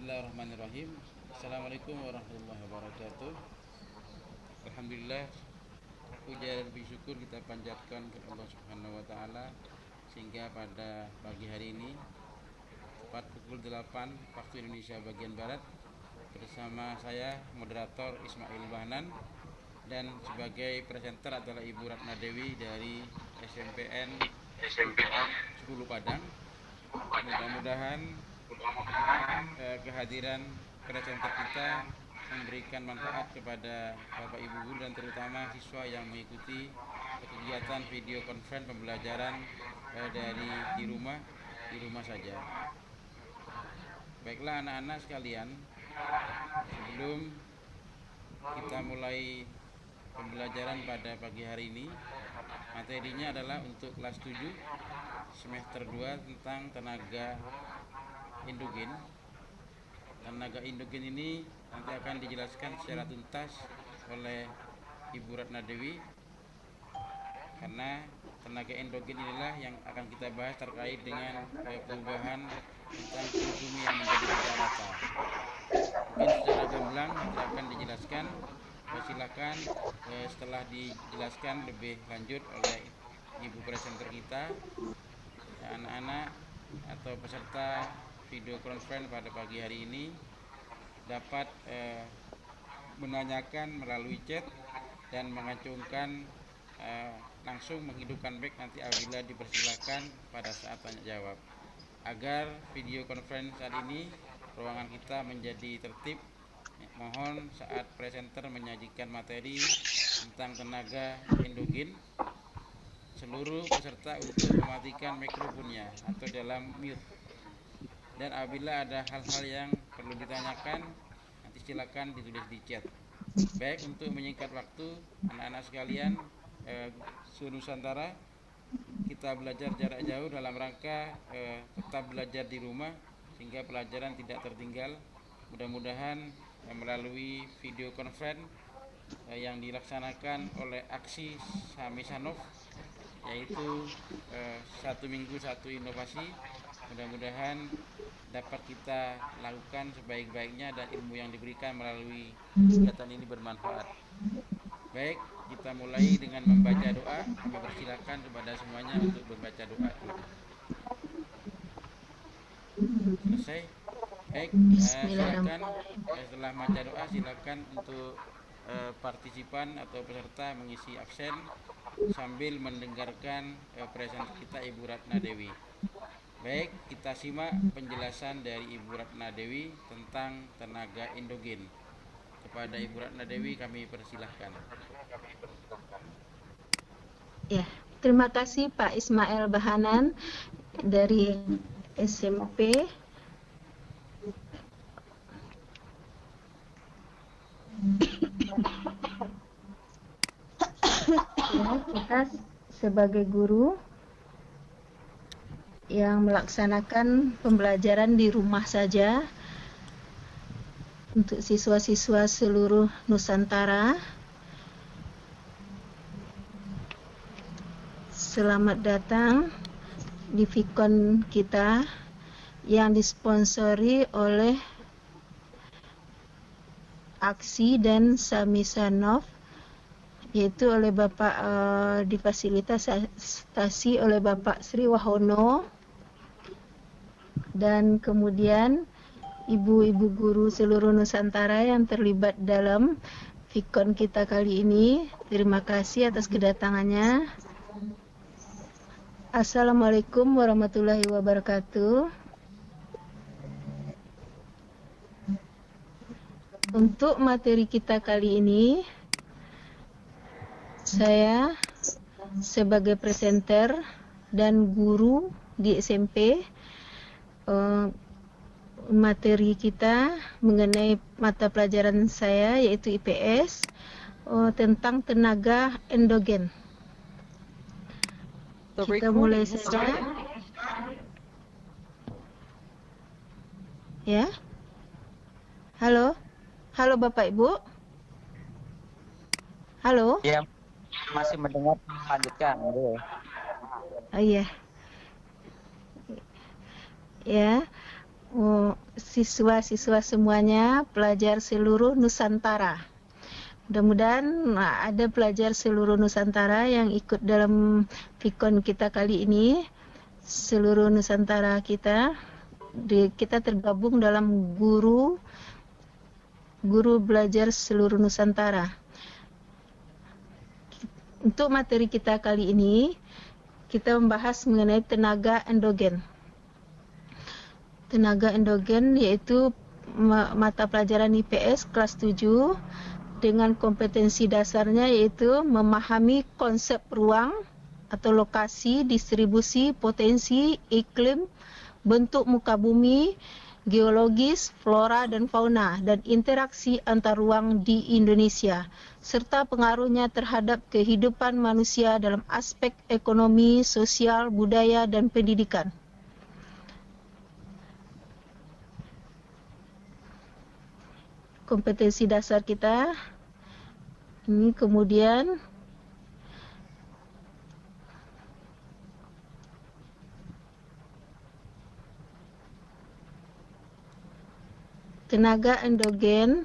Bismillahirrahmanirrahim. Assalamualaikum warahmatullahi wabarakatuh. Alhamdulillah, puja dan puji syukur kita panjatkan ke Allah Subhanahu wa taala sehingga pada pagi hari ini tepat pukul 8 waktu Indonesia bagian barat bersama saya moderator Ismail Bahnan dan sebagai presenter adalah Ibu Ratna Dewi dari SMPN 10 Padang. Mudah-mudahan kehadiran presenter kita memberikan manfaat kepada Bapak Ibu guru dan terutama siswa yang mengikuti kegiatan video conference pembelajaran dari di rumah saja. Baiklah anak-anak sekalian, sebelum kita mulai pembelajaran pada pagi hari ini, materinya adalah untuk kelas 7 semester 2 tentang tenaga endogen. Tenaga endogen ini nanti akan dijelaskan secara tuntas oleh Ibu Ratna Dewi, karena tenaga endogen inilah yang akan kita bahas terkait dengan perubahan tentang suhu bumi yang menjadi tidak rata. Mungkin secara gamblang nanti akan dijelaskan. Silakan setelah dijelaskan lebih lanjut oleh Ibu presenter kita, anak-anak atau peserta video conference pada pagi hari ini dapat menanyakan melalui chat dan mengacungkan langsung menghidupkan mic nanti apabila dipersilakan pada saat tanya jawab, agar video conference saat ini ruangan kita menjadi tertib. Mohon saat presenter menyajikan materi tentang tenaga endogen, seluruh peserta untuk mematikan mikrofonnya atau dalam mute. Dan apabila ada hal-hal yang perlu ditanyakan, nanti silakan ditulis di chat. Baik, untuk menyingkat waktu, anak-anak sekalian, seluruh Nusantara, kita belajar jarak jauh dalam rangka tetap belajar di rumah sehingga pelajaran tidak tertinggal. Mudah-mudahan melalui video conference yang dilaksanakan oleh aksi Samisanov, yaitu satu minggu satu inovasi, mudah-mudahan dapat kita lakukan sebaik-baiknya dan ilmu yang diberikan melalui kegiatan ini bermanfaat. Baik, kita mulai dengan membaca doa. Kami persilakan kepada semuanya untuk membaca doa. Selesai? Baik, silakan setelah membaca doa silakan untuk partisipan atau peserta mengisi absen sambil mendengarkan presenter kita Ibu Ratna Dewi. Baik, kita simak penjelasan dari Ibu Ratna Dewi tentang tenaga endogen. Kepada Ibu Ratna Dewi kami persilahkan. Ya, terima kasih Pak Ismail Bahanan dari SMP. Ya, kita sebagai guru yang melaksanakan pembelajaran di rumah saja untuk siswa-siswa seluruh Nusantara. Selamat datang di Vicon kita yang disponsori oleh Aksi dan Samisanov, yaitu oleh Bapak difasilitasi oleh Bapak Sri Wahono, dan kemudian ibu-ibu guru seluruh Nusantara yang terlibat dalam Vicon kita kali ini. Terima kasih atas kedatangannya. Assalamualaikum warahmatullahi wabarakatuh. Untuk materi kita kali ini, saya sebagai presenter dan guru di SMP, materi kita mengenai mata pelajaran saya yaitu IPS tentang tenaga endogen. Kita mulai saja. Ya. Halo. Halo Bapak Ibu. Halo. Ya, masih mendengar, lanjutkan. Oh iya. Ya. siswa-siswa semuanya, pelajar seluruh Nusantara. Mudah-mudahan ada pelajar seluruh Nusantara yang ikut dalam Vikon kita kali ini. Seluruh Nusantara kita tergabung dalam guru belajar seluruh Nusantara. Untuk materi kita kali ini, kita membahas mengenai tenaga endogen. Tenaga endogen yaitu mata pelajaran IPS kelas 7 dengan kompetensi dasarnya yaitu memahami konsep ruang atau lokasi, distribusi, potensi, iklim, bentuk muka bumi, geologis, flora dan fauna, dan interaksi antar ruang di Indonesia, serta pengaruhnya terhadap kehidupan manusia dalam aspek ekonomi, sosial, budaya, dan pendidikan. Kompetensi dasar kita ini, kemudian tenaga endogen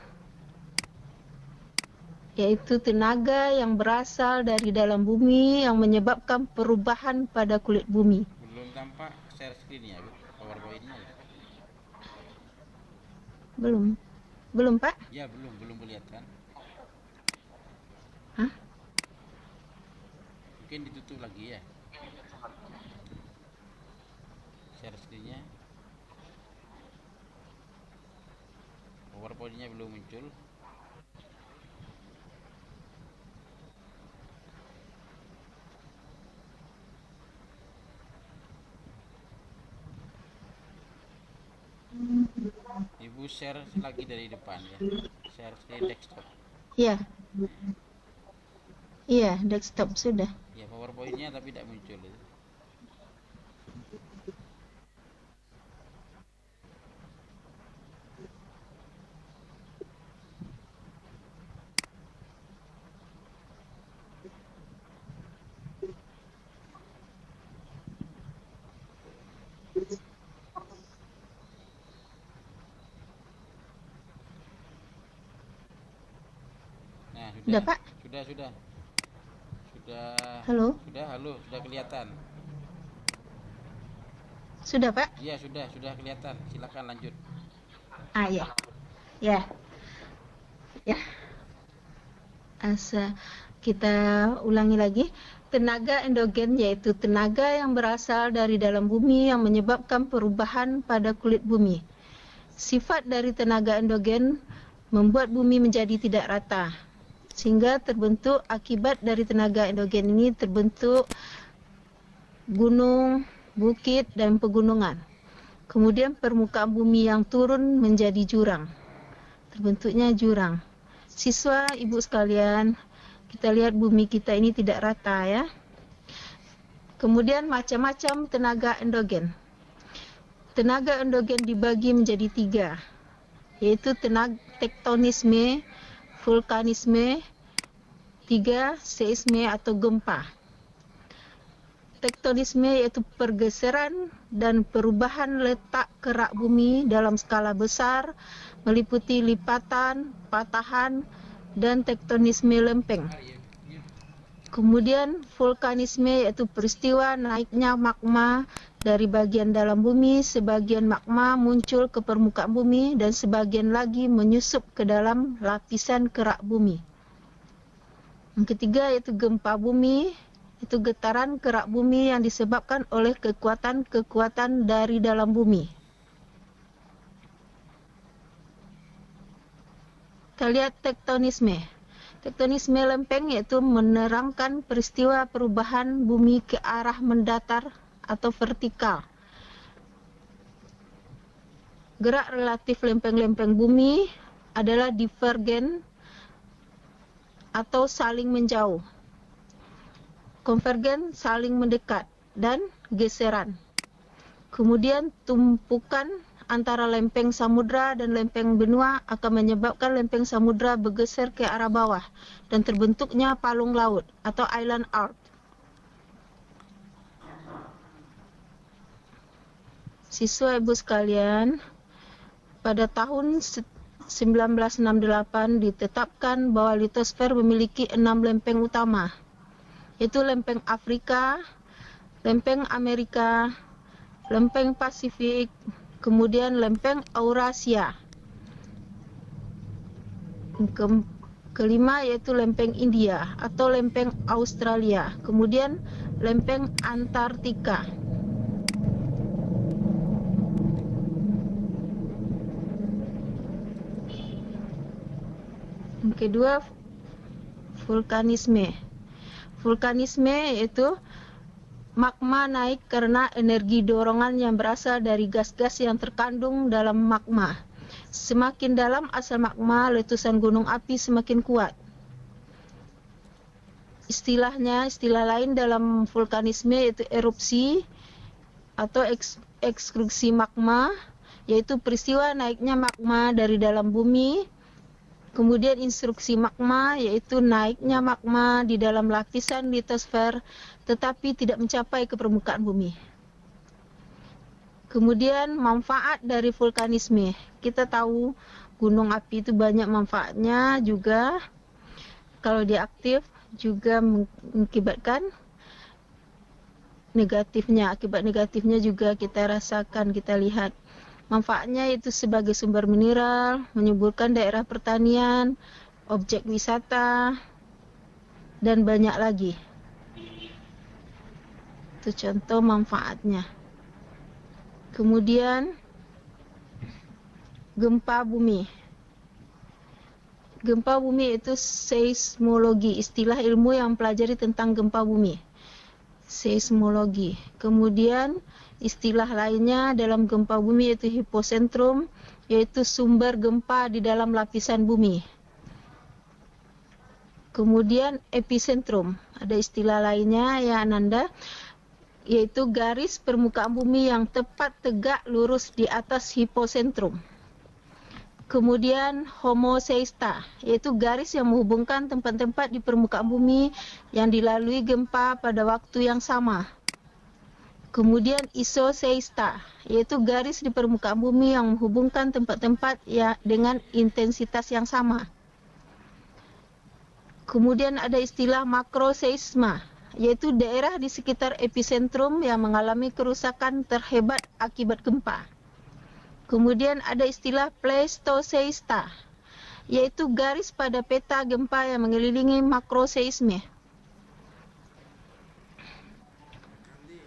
yaitu tenaga yang berasal dari dalam bumi yang menyebabkan perubahan pada kulit bumi. Belum tampak share screen ya, Bu? PowerPoint-nya ya? Belum Pak? Ya, belum kelihatan. Hah? Mungkin ditutup lagi ya. Share screen-nya. PowerPoint-nya belum muncul. Ibu share lagi dari depan ya. Share screen desktop. Iya. Iya, desktop sudah. Ya, PowerPoint-nya tapi tidak muncul itu. Nah, Sudah, Pak? Sudah. Halo? Sudah kelihatan. Sudah, Pak? Iya, sudah kelihatan. Silakan lanjut. Ya. Ya. Kita ulangi lagi. Tenaga endogen yaitu tenaga yang berasal dari dalam bumi yang menyebabkan perubahan pada kulit bumi. Sifat dari tenaga endogen membuat bumi menjadi tidak rata, sehingga terbentuk akibat dari tenaga endogen ini terbentuk gunung, bukit dan pegunungan. Kemudian permukaan bumi yang turun menjadi jurang. Terbentuknya jurang. Siswa, ibu sekalian, kita lihat bumi kita ini tidak rata ya. Kemudian macam-macam tenaga endogen. Tenaga endogen dibagi menjadi 3, yaitu tenaga tektonisme, vulkanisme, 3 seisme atau gempa. Tektonisme yaitu pergeseran dan perubahan letak kerak bumi dalam skala besar, meliputi lipatan, patahan, dan tektonisme lempeng. Kemudian vulkanisme yaitu peristiwa naiknya magma dari bagian dalam bumi, sebagian magma muncul ke permukaan bumi dan sebagian lagi menyusup ke dalam lapisan kerak bumi. Yang ketiga yaitu gempa bumi, itu getaran kerak bumi yang disebabkan oleh kekuatan-kekuatan dari dalam bumi. Kita lihat tektonisme. Tektonisme lempeng yaitu menerangkan peristiwa perubahan bumi ke arah mendatar atau vertikal. Gerak relatif lempeng-lempeng bumi adalah divergen atau saling menjauh. Konvergen saling mendekat dan geseran. Kemudian tumpukan antara lempeng samudra dan lempeng benua akan menyebabkan lempeng samudra bergeser ke arah bawah dan terbentuknya palung laut atau island arc. Siswa ibu sekalian, pada tahun 1968 ditetapkan bahwa litosfer memiliki 6 lempeng utama, yaitu lempeng Afrika, lempeng Amerika, lempeng Pasifik, kemudian lempeng Eurasia. Kelima yaitu lempeng India atau lempeng Australia, kemudian lempeng Antartika. Yang kedua, vulkanisme. Vulkanisme yaitu magma naik karena energi dorongan yang berasal dari gas-gas yang terkandung dalam magma. Semakin dalam asal magma, letusan gunung api semakin kuat. Istilah lain dalam vulkanisme yaitu erupsi atau ekstruksi magma, yaitu peristiwa naiknya magma dari dalam bumi. Kemudian instruksi magma, yaitu naiknya magma di dalam lapisan litosfer tetapi tidak mencapai ke permukaan bumi. Kemudian manfaat dari vulkanisme. Kita tahu gunung api itu banyak manfaatnya juga. Kalau dia aktif juga mengakibatkan negatifnya. Akibat negatifnya juga kita rasakan, kita lihat. Manfaatnya itu sebagai sumber mineral, menyuburkan daerah pertanian, objek wisata, dan banyak lagi. Itu contoh manfaatnya. Kemudian gempa bumi. Gempa bumi itu seismologi, istilah ilmu yang mempelajari tentang gempa bumi. Seismologi. Kemudian istilah lainnya dalam gempa bumi yaitu hipocentrum, yaitu sumber gempa di dalam lapisan bumi. Kemudian epicentrum, ada istilah lainnya ya Ananda, yaitu garis permukaan bumi yang tepat tegak lurus di atas hipocentrum. Kemudian homocesta, yaitu garis yang menghubungkan tempat-tempat di permukaan bumi yang dilalui gempa pada waktu yang sama. Kemudian isocesta, yaitu garis di permukaan bumi yang menghubungkan tempat-tempat ya dengan intensitas yang sama. Kemudian ada istilah makroseisma, yaitu daerah di sekitar epicentrum yang mengalami kerusakan terhebat akibat gempa. Kemudian ada istilah pleistoseista, yaitu garis pada peta gempa yang mengelilingi makroseisme.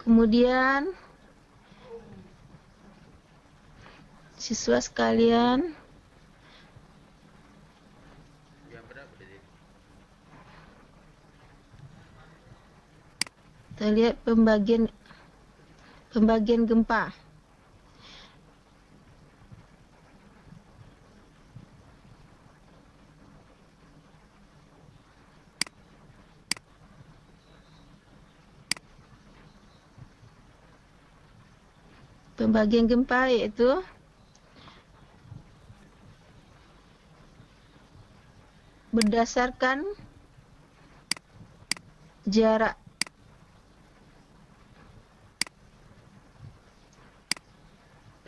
Kemudian siswa sekalian, kita lihat pembagian gempa. Pembagian gempa yaitu berdasarkan jarak.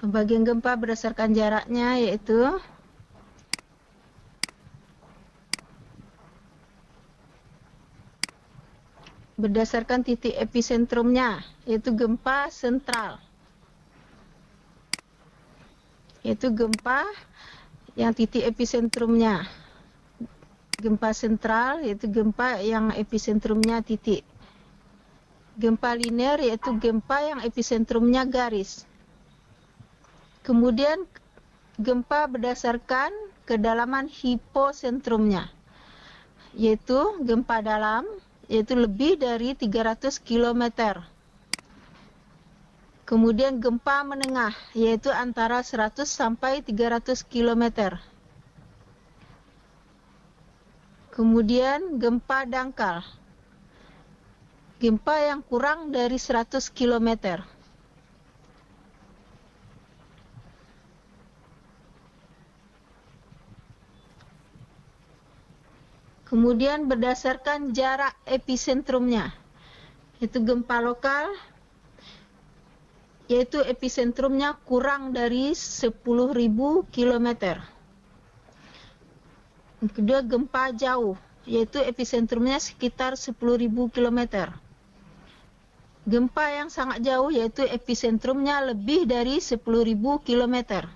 Pembagian gempa berdasarkan jaraknya yaitu berdasarkan titik episentrumnya, yaitu gempa sentral. Yaitu gempa yang titik episentrumnya. Gempa sentral yaitu gempa yang episentrumnya titik. Gempa linear yaitu gempa yang episentrumnya garis. Kemudian gempa berdasarkan kedalaman hiposentrumnya, yaitu gempa dalam, yaitu lebih dari 300 km. Kemudian gempa menengah, yaitu antara 100 sampai 300 km. Kemudian gempa dangkal, gempa yang kurang dari 100 km. Kemudian berdasarkan jarak episentrumnya, yaitu gempa lokal yaitu episentrumnya kurang dari 10.000 km. Kedua, gempa jauh, yaitu episentrumnya sekitar 10.000 km. Gempa yang sangat jauh yaitu episentrumnya lebih dari 10.000 km.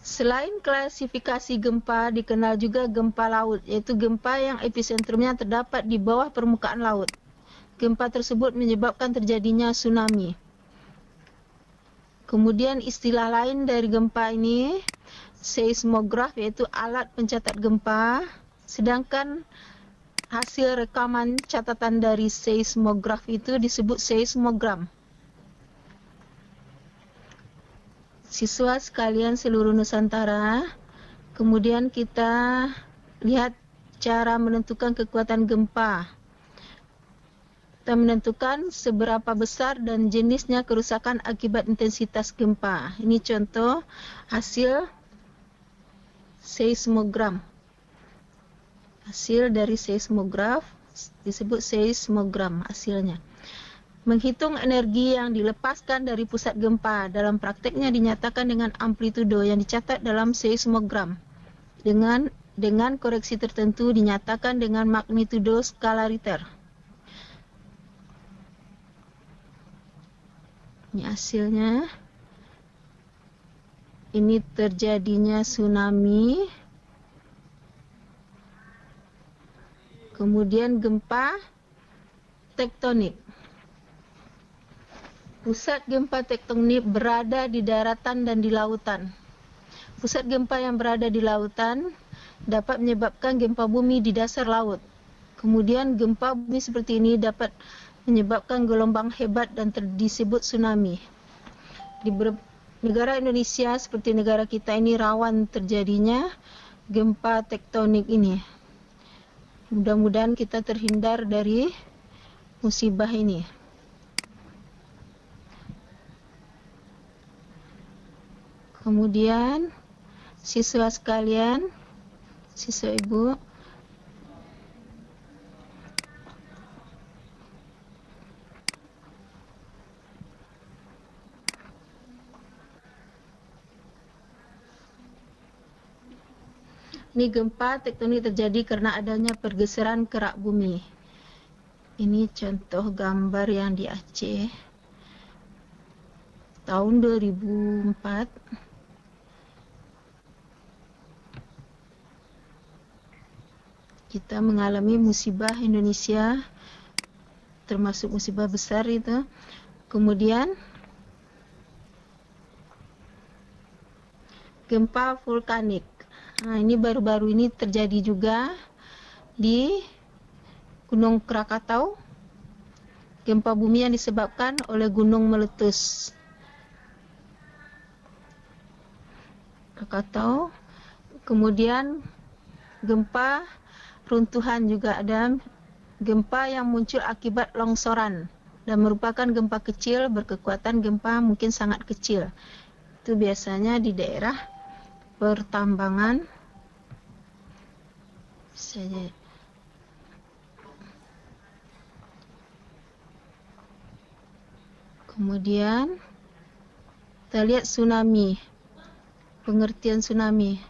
Selain klasifikasi gempa, dikenal juga gempa laut, yaitu gempa yang episentrumnya terdapat di bawah permukaan laut. Gempa tersebut menyebabkan terjadinya tsunami. Kemudian istilah lain dari gempa ini, seismograf, yaitu alat pencatat gempa, sedangkan hasil rekaman catatan dari seismograf itu disebut seismogram. Siswa sekalian seluruh Nusantara, kemudian kita lihat cara menentukan kekuatan gempa. Kita menentukan seberapa besar dan jenisnya kerusakan akibat intensitas gempa. Ini contoh hasil seismogram. Hasil dari seismograf disebut seismogram hasilnya. Menghitung energi yang dilepaskan dari pusat gempa dalam prakteknya dinyatakan dengan amplitudo yang dicatat dalam seismogram. Dengan koreksi tertentu dinyatakan dengan magnitudo skala Richter. Ini hasilnya. Ini terjadinya tsunami. Kemudian gempa tektonik. Pusat gempa tektonik berada di daratan dan di lautan. Pusat gempa yang berada di lautan dapat menyebabkan gempa bumi di dasar laut. Kemudian gempa bumi seperti ini dapat menyebabkan gelombang hebat dan disebut tsunami. Di negara Indonesia seperti negara kita ini rawan terjadinya gempa tektonik ini. Mudah-mudahan kita terhindar dari musibah ini. Kemudian siswa sekalian, siswa ibu, ini gempa tektonik terjadi karena adanya pergeseran kerak bumi. Ini contoh gambar yang di Aceh tahun 2004. Kita mengalami musibah Indonesia, termasuk musibah besar itu. Kemudian gempa vulkanik. Nah, ini baru-baru ini terjadi juga di Gunung Krakatau. Gempa bumi yang disebabkan oleh gunung meletus. Krakatau. Kemudian gempa runtuhan juga ada, gempa yang muncul akibat longsoran dan merupakan gempa kecil berkekuatan gempa mungkin sangat kecil. Itu biasanya di daerah pertambangan saja. Kemudian kita lihat tsunami, pengertian tsunami.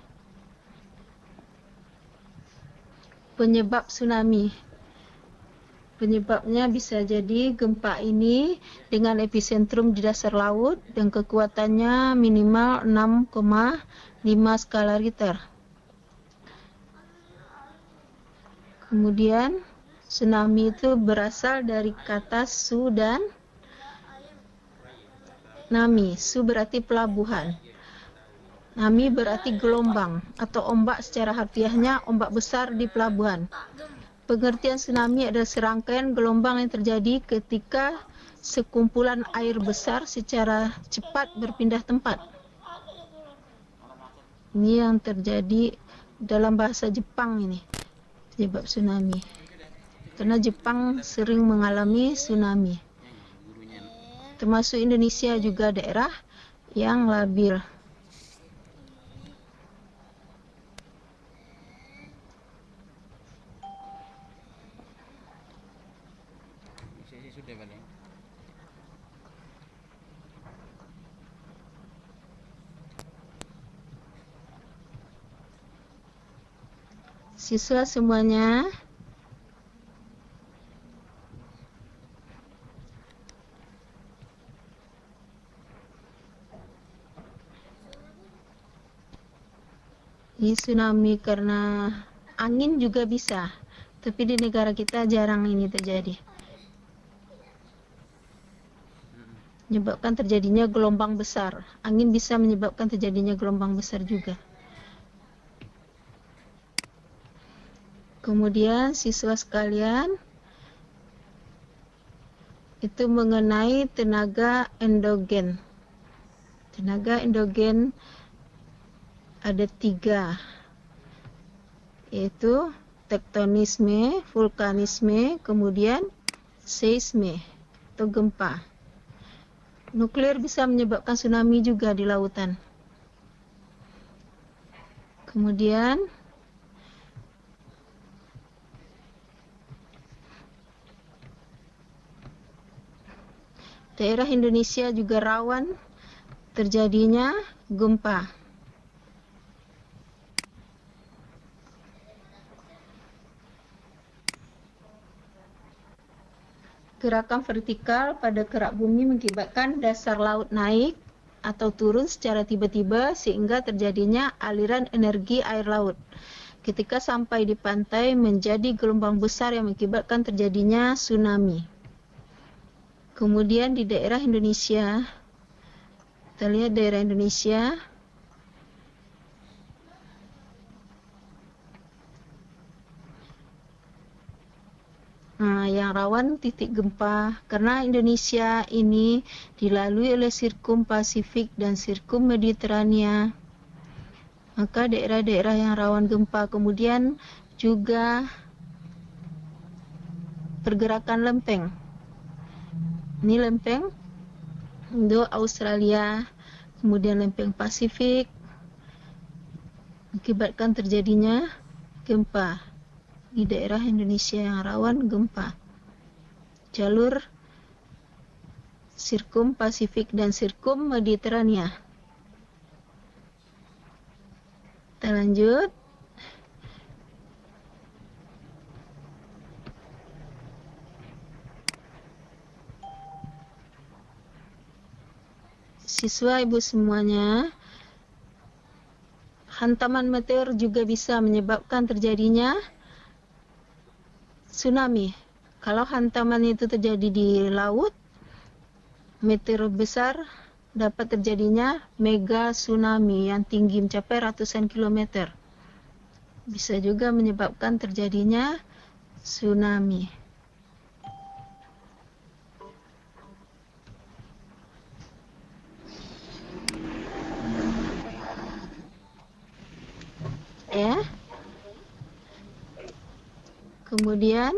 Penyebab tsunami. Penyebabnya bisa jadi gempa ini dengan epicentrum di dasar laut dan kekuatannya minimal 6,5 skala Richter. Kemudian tsunami itu berasal dari kata su dan nami. Su berarti pelabuhan. Nami berarti gelombang atau ombak, secara harfiahnya ombak besar di pelabuhan. Pengertian tsunami adalah serangkaian gelombang yang terjadi ketika sekumpulan air besar secara cepat berpindah tempat. Ini yang terjadi dalam bahasa Jepang ini, penyebab tsunami. Karena Jepang sering mengalami tsunami. Termasuk Indonesia juga daerah yang labil. Siswa semuanya, ini tsunami karena angin juga bisa, tapi di negara kita jarang ini terjadi. Menyebabkan terjadinya gelombang besar. Angin bisa menyebabkan terjadinya gelombang besar juga. Kemudian siswa sekalian, itu mengenai tenaga endogen. Tenaga endogen ada 3, yaitu tektonisme, vulkanisme, kemudian seisme atau gempa. Nuklir bisa menyebabkan tsunami juga di lautan. Kemudian daerah Indonesia juga rawan terjadinya gempa. Gerakan vertikal pada kerak bumi mengakibatkan dasar laut naik atau turun secara tiba-tiba sehingga terjadinya aliran energi air laut. Ketika sampai di pantai menjadi gelombang besar yang mengakibatkan terjadinya tsunami. Kemudian di daerah Indonesia, kita lihat daerah Indonesia, yang rawan titik gempa karena Indonesia ini dilalui oleh Sirkum Pasifik dan Sirkum Mediterania, maka daerah-daerah yang rawan gempa. Kemudian juga pergerakan lempeng. Ini lempeng Indo Australia, kemudian lempeng Pasifik mengakibatkan terjadinya gempa di daerah Indonesia yang rawan gempa. Jalur Sirkum Pasifik dan Sirkum Mediterania. Kita lanjut. Siswa ibu semuanya, hantaman meteor juga bisa menyebabkan terjadinya tsunami. Kalau hantaman itu terjadi di laut, meteor besar, dapat terjadinya mega tsunami yang tinggi mencapai ratusan kilometer. Bisa juga menyebabkan terjadinya tsunami. Ya. Kemudian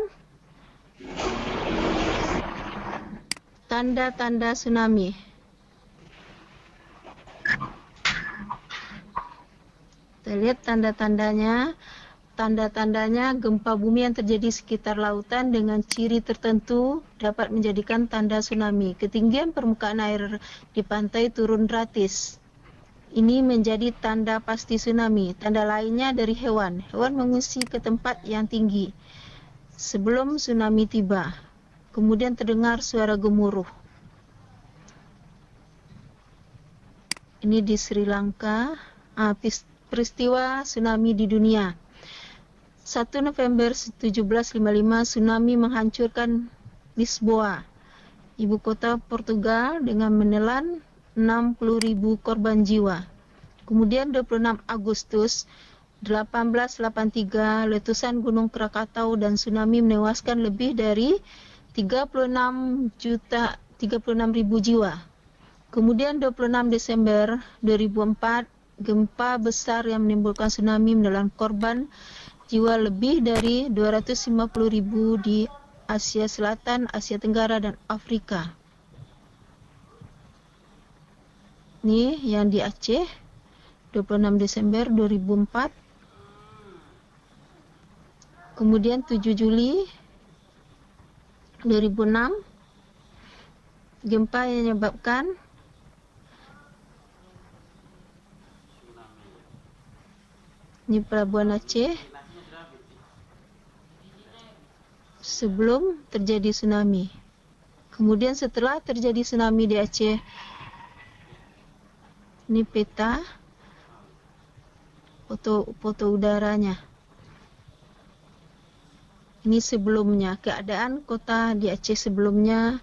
tanda-tanda tsunami. Kita lihat tanda-tandanya. Tanda-tandanya gempa bumi yang terjadi sekitar lautan dengan ciri tertentu dapat menjadikan tanda tsunami. Ketinggian permukaan air di pantai turun drastis. Ini menjadi tanda pasti tsunami. Tanda lainnya dari hewan. Hewan mengungsi ke tempat yang tinggi sebelum tsunami tiba. Kemudian terdengar suara gemuruh. Ini di Sri Lanka. Peristiwa tsunami di dunia. 1 November 1755 tsunami menghancurkan Lisboa, ibu kota Portugal, dengan menelan 60.000 korban jiwa. Kemudian 26 Agustus 1883 letusan Gunung Krakatau dan tsunami menewaskan lebih dari 36.000 jiwa. Kemudian 26 Desember 2004 gempa besar yang menimbulkan tsunami menelan korban jiwa lebih dari 250.000 di Asia Selatan, Asia Tenggara, dan Afrika. Ini yang di Aceh, 26 Desember 2004. Kemudian 7 Juli 2006, gempa yang menyebabkan ini Pelabuhan Aceh, sebelum terjadi tsunami. Kemudian setelah terjadi tsunami di Aceh, ini peta foto udaranya. Ini sebelumnya, keadaan kota di Aceh sebelumnya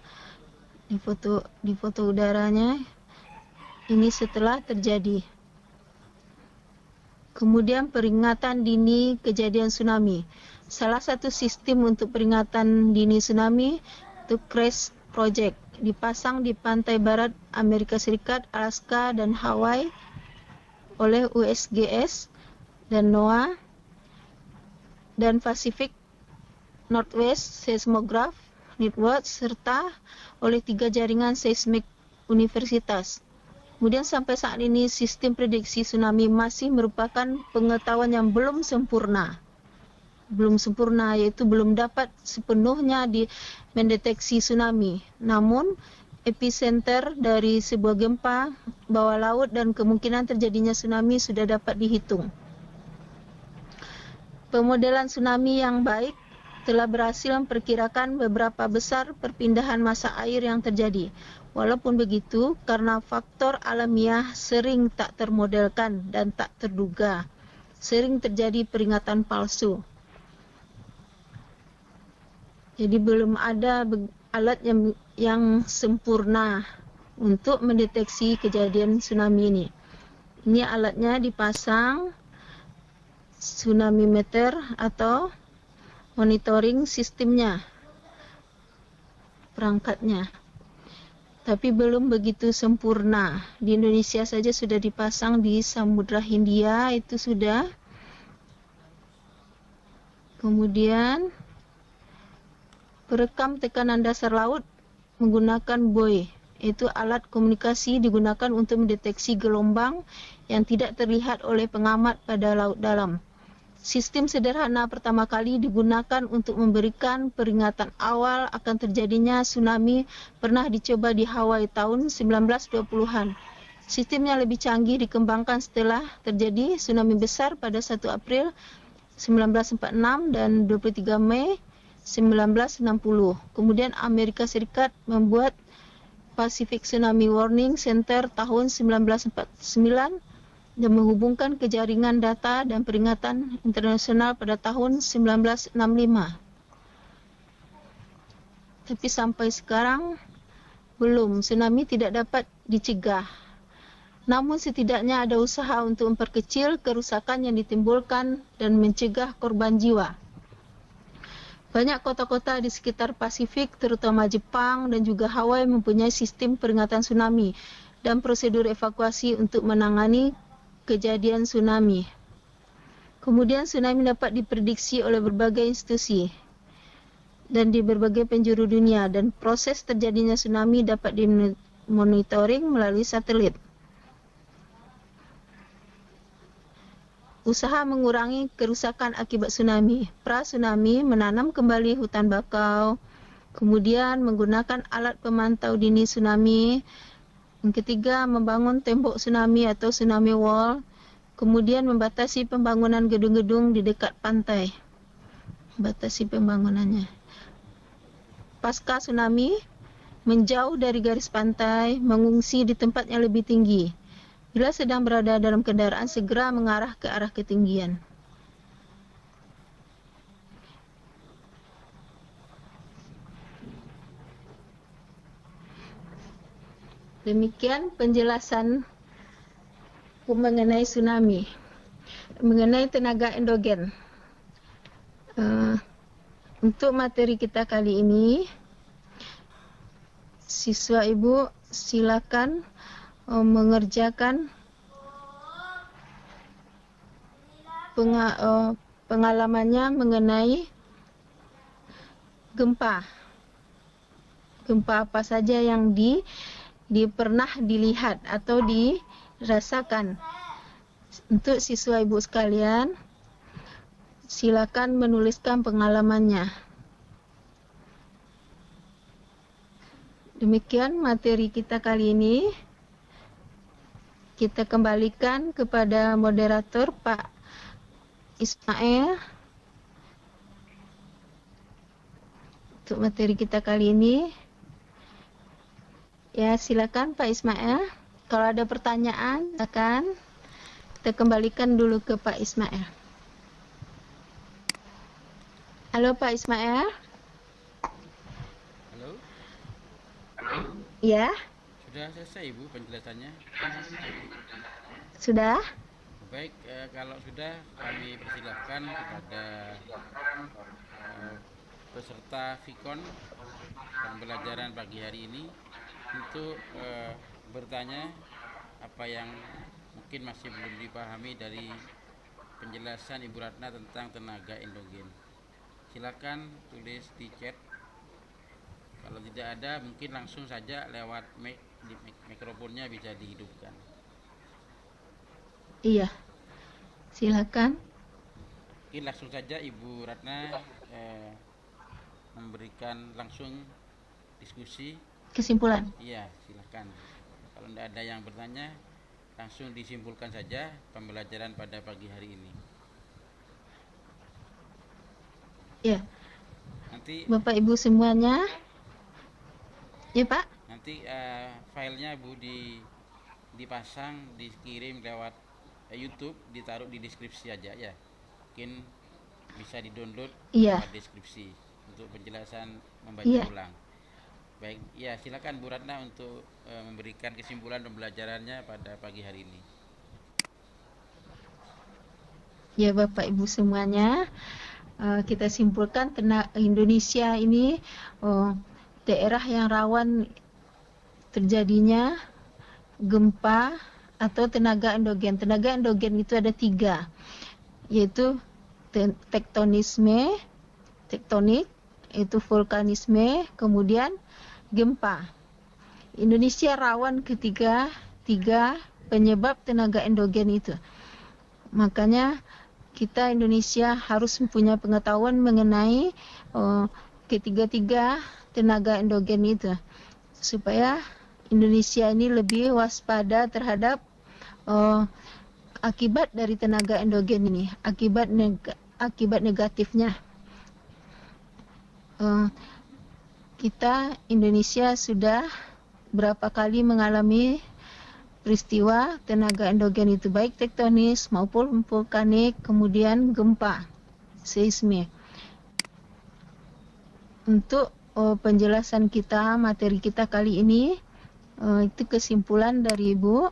di foto udaranya. Ini setelah terjadi. Kemudian peringatan dini kejadian tsunami. Salah satu sistem untuk peringatan dini tsunami itu CREST Project, dipasang di pantai barat Amerika Serikat, Alaska dan Hawaii oleh USGS dan NOAA dan Pacific Northwest Seismograph Network serta oleh 3 jaringan seismik universitas. Kemudian sampai saat ini sistem prediksi tsunami masih merupakan pengetahuan yang belum sempurna. Yaitu belum dapat sepenuhnya mendeteksi tsunami. Namun epicenter dari sebuah gempa bawah laut dan kemungkinan terjadinya tsunami sudah dapat dihitung. Pemodelan tsunami yang baik telah berhasil memperkirakan beberapa besar perpindahan massa air yang terjadi. Walaupun begitu, karena faktor alamiah sering tak termodelkan dan tak terduga, sering terjadi peringatan palsu. Jadi belum ada alat yang sempurna untuk mendeteksi kejadian tsunami ini. Ini alatnya dipasang tsunami meter atau monitoring sistemnya, perangkatnya. Tapi belum begitu sempurna. Di Indonesia saja sudah dipasang di Samudra Hindia, itu sudah. Kemudian perekam tekanan dasar laut menggunakan buoy. Itu alat komunikasi digunakan untuk mendeteksi gelombang yang tidak terlihat oleh pengamat pada laut dalam. Sistem sederhana pertama kali digunakan untuk memberikan peringatan awal akan terjadinya tsunami pernah dicoba di Hawaii tahun 1920-an. Sistemnya lebih canggih dikembangkan setelah terjadi tsunami besar pada 1 April 1946 dan 23 Mei 1960. Kemudian Amerika Serikat membuat Pacific Tsunami Warning Center tahun 1949 dan menghubungkan ke jaringan data dan peringatan internasional pada tahun 1965. Tapi sampai sekarang tsunami tidak dapat dicegah. Namun setidaknya ada usaha untuk memperkecil kerusakan yang ditimbulkan dan mencegah korban jiwa. Banyak kota-kota di sekitar Pasifik, terutama Jepang dan juga Hawaii mempunyai sistem peringatan tsunami dan prosedur evakuasi untuk menangani kejadian tsunami. Kemudian tsunami dapat diprediksi oleh berbagai institusi dan di berbagai penjuru dunia, dan proses terjadinya tsunami dapat dimonitoring melalui satelit. Usaha mengurangi kerusakan akibat tsunami. Pra-tsunami menanam kembali hutan bakau, kemudian menggunakan alat pemantau dini tsunami. Yang ketiga, membangun tembok tsunami atau tsunami wall, kemudian membatasi pembangunan gedung-gedung di dekat pantai. Batasi pembangunannya. Pasca tsunami, menjauh dari garis pantai, mengungsi di tempat yang lebih tinggi. Bila sedang berada dalam kendaraan, segera mengarah ke arah ketinggian. Demikian penjelasan mengenai tsunami, mengenai tenaga endogen. Untuk materi kita kali ini, siswa ibu silakan mengerjakan pengalamannya mengenai gempa. Gempa apa saja yang pernah dilihat atau dirasakan. Untuk siswa ibu sekalian, silakan menuliskan pengalamannya. Demikian materi kita kali ini. Kita kembalikan kepada moderator Pak Ismail. untuk materi kita kali ini. Ya, silakan Pak Ismail. Kalau ada pertanyaan, silakan. Kita kembalikan dulu ke Pak Ismail. Halo Pak Ismail. Halo, Ya, sudah selesai Ibu penjelasannya? sudah? Baik, kalau sudah kami persilahkan kepada peserta Vicon pembelajaran pagi hari ini untuk bertanya apa yang mungkin masih belum dipahami dari penjelasan Ibu Ratna tentang tenaga endogen. Silakan tulis di chat. Kalau tidak ada, mungkin langsung saja lewat mikrofonnya bisa dihidupkan. Iya, silakan. Mungkin langsung saja Ibu Ratna memberikan langsung diskusi. Kesimpulan. Iya, silakan. Kalau tidak ada yang bertanya, langsung disimpulkan saja pembelajaran pada pagi hari ini. Ya, Nanti Bapak Ibu semuanya. Ya Pak. nanti filenya Bu dipasang, dikirim lewat YouTube, ditaruh di deskripsi aja ya. Mungkin bisa di-download Iya. lewat deskripsi untuk penjelasan membaca Iya. ulang. Baik, ya silakan Bu Ratna untuk memberikan kesimpulan pembelajarannya pada pagi hari ini. Ya Bapak Ibu semuanya, kita simpulkan Indonesia ini daerah yang rawan terjadinya gempa atau tenaga endogen. Tenaga endogen itu ada 3, yaitu tektonik, itu vulkanisme, kemudian gempa. Indonesia rawan tiga penyebab tenaga endogen itu. Makanya kita Indonesia harus mempunyai pengetahuan mengenai ketiga tenaga endogen itu, supaya Indonesia ini lebih waspada terhadap akibat dari tenaga endogen ini, akibat negatifnya. Kita Indonesia sudah berapa kali mengalami peristiwa tenaga endogen itu, baik tektonis maupun vulkanik, kemudian gempa, seismik. Untuk penjelasan kita, materi kita kali ini, itu kesimpulan dari Ibu,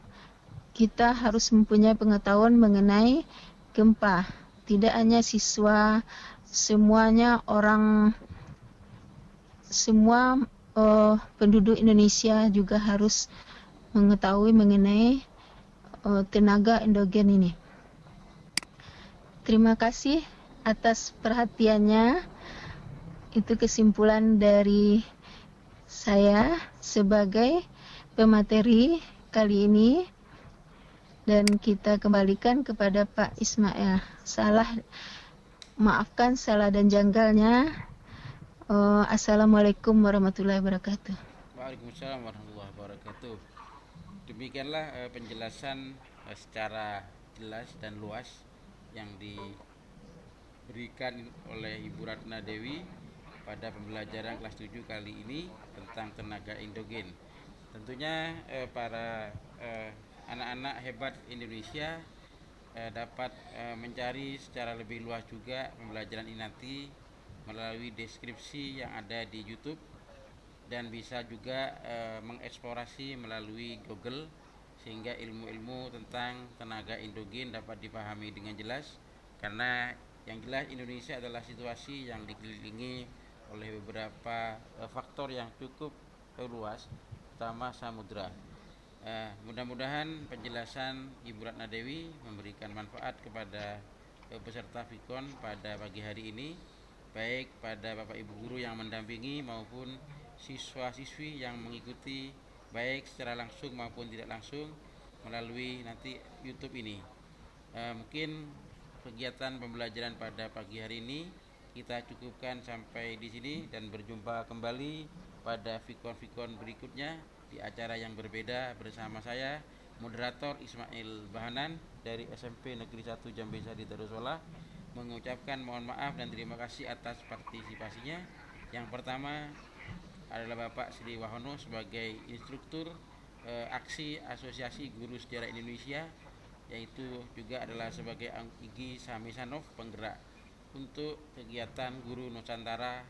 kita harus mempunyai pengetahuan mengenai gempa. Tidak hanya siswa, semua penduduk Indonesia juga harus mengetahui mengenai tenaga endogen ini. Terima kasih atas perhatiannya. Itu kesimpulan dari saya sebagai pemateri kali ini, dan kita kembalikan kepada Pak Ismail. Maafkan salah dan janggalnya. Assalamualaikum warahmatullahi wabarakatuh. Waalaikumsalam warahmatullahi wabarakatuh. Demikianlah penjelasan secara jelas dan luas yang diberikan oleh Ibu Ratna Dewi pada pembelajaran kelas 7 kali ini tentang tenaga endogen. Tentunya para anak-anak hebat Indonesia dapat mencari secara lebih luas juga pembelajaran ini nanti melalui deskripsi yang ada di YouTube, dan bisa juga mengeksplorasi melalui Google, sehingga ilmu-ilmu tentang tenaga endogen dapat dipahami dengan jelas. Karena yang jelas Indonesia adalah situasi yang dikelilingi oleh beberapa faktor yang cukup luas, terutama samudra. Mudah-mudahan penjelasan Ibu Ratna Dewi memberikan manfaat kepada peserta Vicon pada pagi hari ini, baik pada Bapak Ibu guru yang mendampingi maupun siswa-siswi yang mengikuti baik secara langsung maupun tidak langsung melalui nanti YouTube ini. Mungkin kegiatan pembelajaran pada pagi hari ini kita cukupkan sampai di sini, dan berjumpa kembali pada Vicon berikutnya di acara yang berbeda bersama saya, moderator Ismail Bahanan dari SMP Negeri 1 Jambe Sari Darussalam, mengucapkan mohon maaf dan terima kasih atas partisipasinya. Yang pertama adalah Bapak Sri Wahono sebagai instruktur aksi Asosiasi Guru Sejarah Indonesia, yaitu juga adalah sebagai Igi Samisanov penggerak untuk kegiatan Guru Nusantara,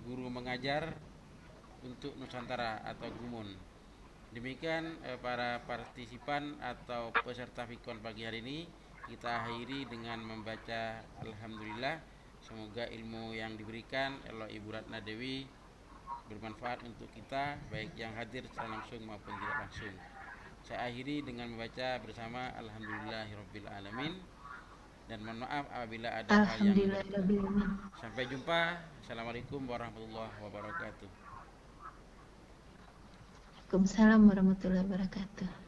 guru mengajar untuk Nusantara atau Gumun. Demikian para partisipan atau peserta Vikon pagi hari ini, kita akhiri dengan membaca Alhamdulillah. Semoga ilmu yang diberikan oleh Ibu Ratna Dewi bermanfaat untuk kita, baik yang hadir secara langsung maupun tidak langsung. Saya akhiri dengan membaca bersama Alhamdulillahirabbil alamin, dan mohon maaf apabila ada hal yang Alhamdulillahirrahmanirrahim. Sampai jumpa. Assalamualaikum warahmatullahi wabarakatuh. Waalaikumsalam warahmatullahi wabarakatuh.